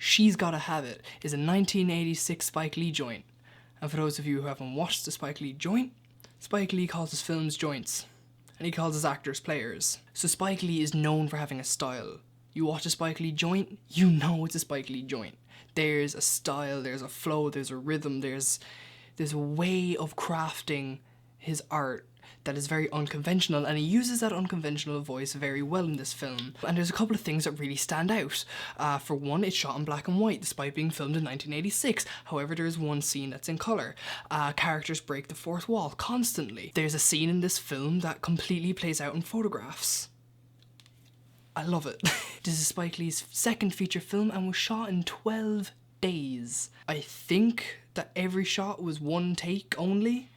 She's Gotta Have It is a 1986 Spike Lee joint. And for those of you who haven't watched the Spike Lee joint, Spike Lee calls his films joints, and he calls his actors players. So Spike Lee is known for having a style. You watch a Spike Lee joint, you know it's a Spike Lee joint. There's a style, there's a flow, there's a rhythm, there's a way of crafting his art that is very unconventional, and he uses that unconventional voice very well in this film. And there's a couple of things that really stand out. For one, it's shot in black and white, despite being filmed in 1986. However, there is one scene that's in colour. Characters break the fourth wall constantly. There's a scene in this film that completely plays out in photographs. I love it. This is Spike Lee's second feature film and was shot in 12 days. I think that every shot was one take only.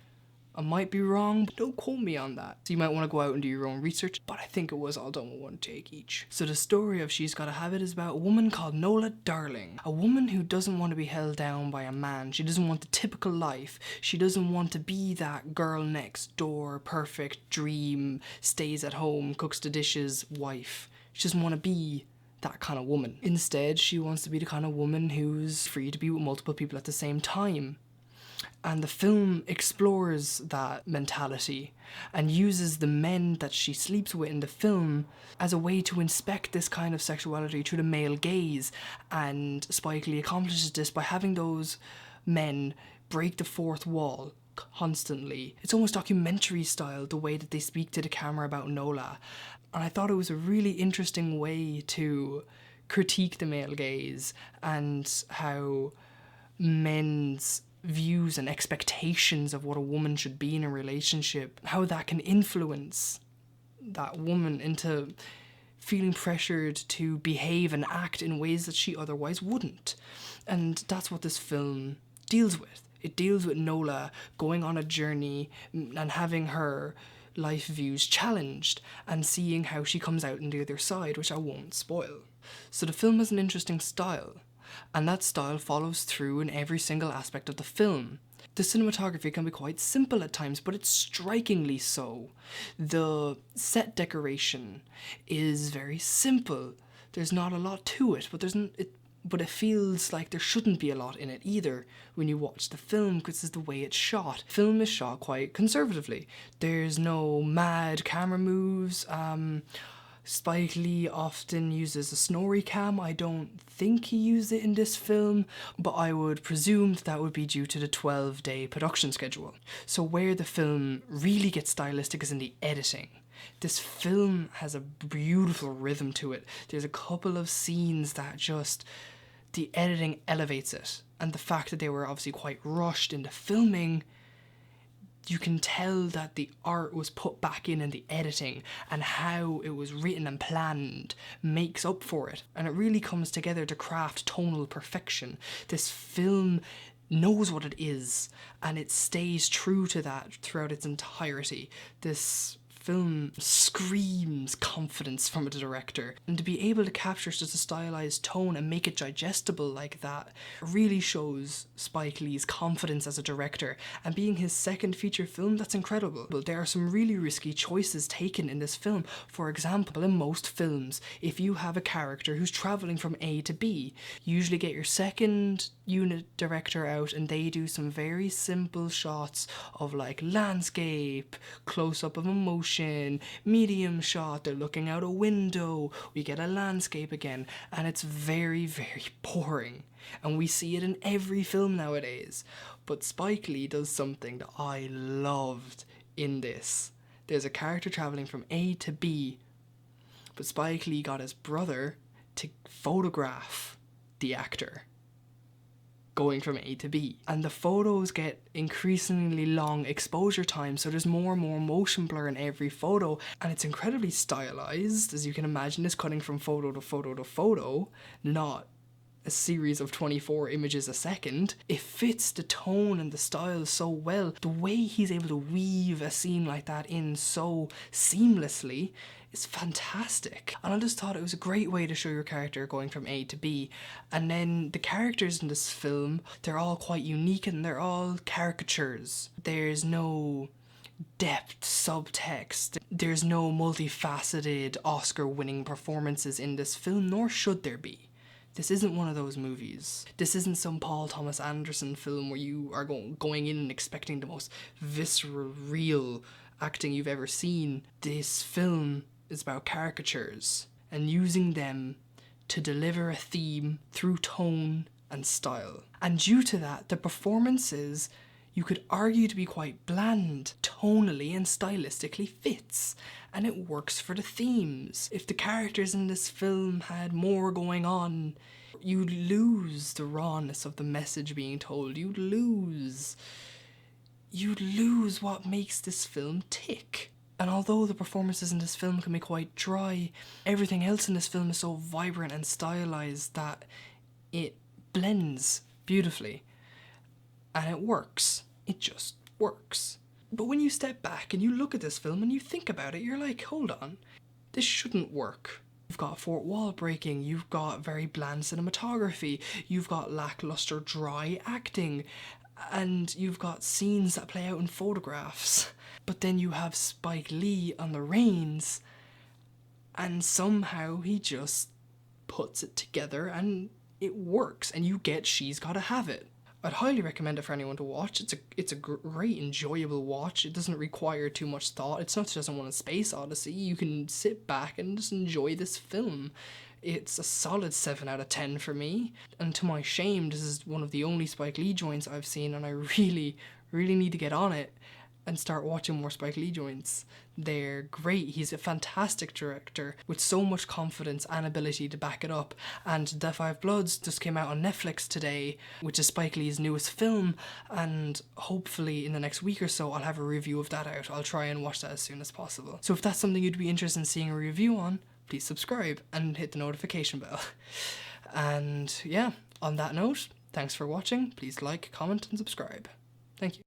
I might be wrong, but don't quote me on that. So you might want to go out and do your own research, but I think it was all done with one take each. So the story of She's Gotta Have It is about a woman called Nola Darling. A woman who doesn't want to be held down by a man. She doesn't want the typical life. She doesn't want to be that girl next door, perfect dream, stays at home, cooks the dishes, wife. She doesn't want to be that kind of woman. Instead, she wants to be the kind of woman who's free to be with multiple people at the same time. And the film explores that mentality and uses the men that she sleeps with in the film as a way to inspect this kind of sexuality through the male gaze. And Spike Lee accomplishes this by having those men break the fourth wall constantly. It's almost documentary style, the way that they speak to the camera about Nola. And I thought it was a really interesting way to critique the male gaze and how men's views and expectations of what a woman should be in a relationship, how that can influence that woman into feeling pressured to behave and act in ways that she otherwise wouldn't. And that's what this film deals with. It deals with Nola going on a journey and having her life views challenged and seeing how she comes out on the other side, which I won't spoil. So the film has an interesting style, and that style follows through in every single aspect of the film. The cinematography can be quite simple at times, but it's strikingly so. The set decoration is very simple. There's not a lot to it, but it feels like there shouldn't be a lot in it either when you watch the film, because this is the way it's shot. Film is shot quite conservatively. There's no mad camera moves. Spike Lee often uses a snorri cam. I don't think he used it in this film, but I would presume that would be due to the 12-day production schedule. So where the film really gets stylistic is in the editing. This film has a beautiful rhythm to it. There's a couple of scenes that just, the editing elevates it. And the fact that they were obviously quite rushed in the filming, you can tell that the art was put back in the editing, and how it was written and planned makes up for it. And it really comes together to craft tonal perfection. This film knows what it is, and it stays true to that throughout its entirety. This film screams confidence from the director, and to be able to capture such a stylized tone and make it digestible like that really shows Spike Lee's confidence as a director, and being his second feature film, that's incredible. But there are some really risky choices taken in this film. For example, in most films, if you have a character who's travelling from A to B, you usually get your second unit director out and they do some very simple shots of like landscape, close-up of emotion, medium shot, they're looking out a window, we get a landscape again, and it's very, very boring. And we see it in every film nowadays. But Spike Lee does something that I loved in this. There's a character travelling from A to B, but Spike Lee got his brother to photograph the actor going from A to B. And the photos get increasingly long exposure time, so there's more and more motion blur in every photo, and it's incredibly stylized. As you can imagine, it's cutting from photo to photo to photo, not a series of 24 images a second. It fits the tone and the style so well. The way he's able to weave a scene like that in so seamlessly is fantastic. And I just thought it was a great way to show your character going from A to B. And then the characters in this film, they're all quite unique and they're all caricatures. There's no depth, subtext. There's no multifaceted Oscar-winning performances in this film, nor should there be. This isn't one of those movies. This isn't some Paul Thomas Anderson film where you are going in and expecting the most visceral, real acting you've ever seen. This film is about caricatures and using them to deliver a theme through tone and style. And due to that, the performances, you could argue to be quite bland, tonally and stylistically fits, and it works for the themes. If the characters in this film had more going on, you'd lose the rawness of the message being told. You'd lose what makes this film tick. And although the performances in this film can be quite dry, everything else in this film is so vibrant and stylized that it blends beautifully. And it works. It just works. But when you step back and you look at this film and you think about it, you're like, hold on, this shouldn't work. You've got fourth wall breaking, you've got very bland cinematography, you've got lackluster dry acting, and you've got scenes that play out in photographs. But then you have Spike Lee on the reins, and somehow he just puts it together and it works, and you get She's Gotta Have It. I'd highly recommend it for anyone to watch. It's a great, enjoyable watch. It doesn't require too much thought. It's not just a Space Odyssey. You can sit back and just enjoy this film. It's a solid 7 out of 10 for me. And to my shame, this is one of the only Spike Lee joints I've seen, and I really, really need to get on it and start watching more Spike Lee joints. They're great. He's a fantastic director with so much confidence and ability to back it up. And The Five Bloods just came out on Netflix today, which is Spike Lee's newest film, and hopefully in the next week or so I'll have a review of that out. I'll try and watch that as soon as possible. So if that's something you'd be interested in seeing a review on, please subscribe and hit the notification bell. And yeah, on that note, thanks for watching. Please like, comment and subscribe. Thank you.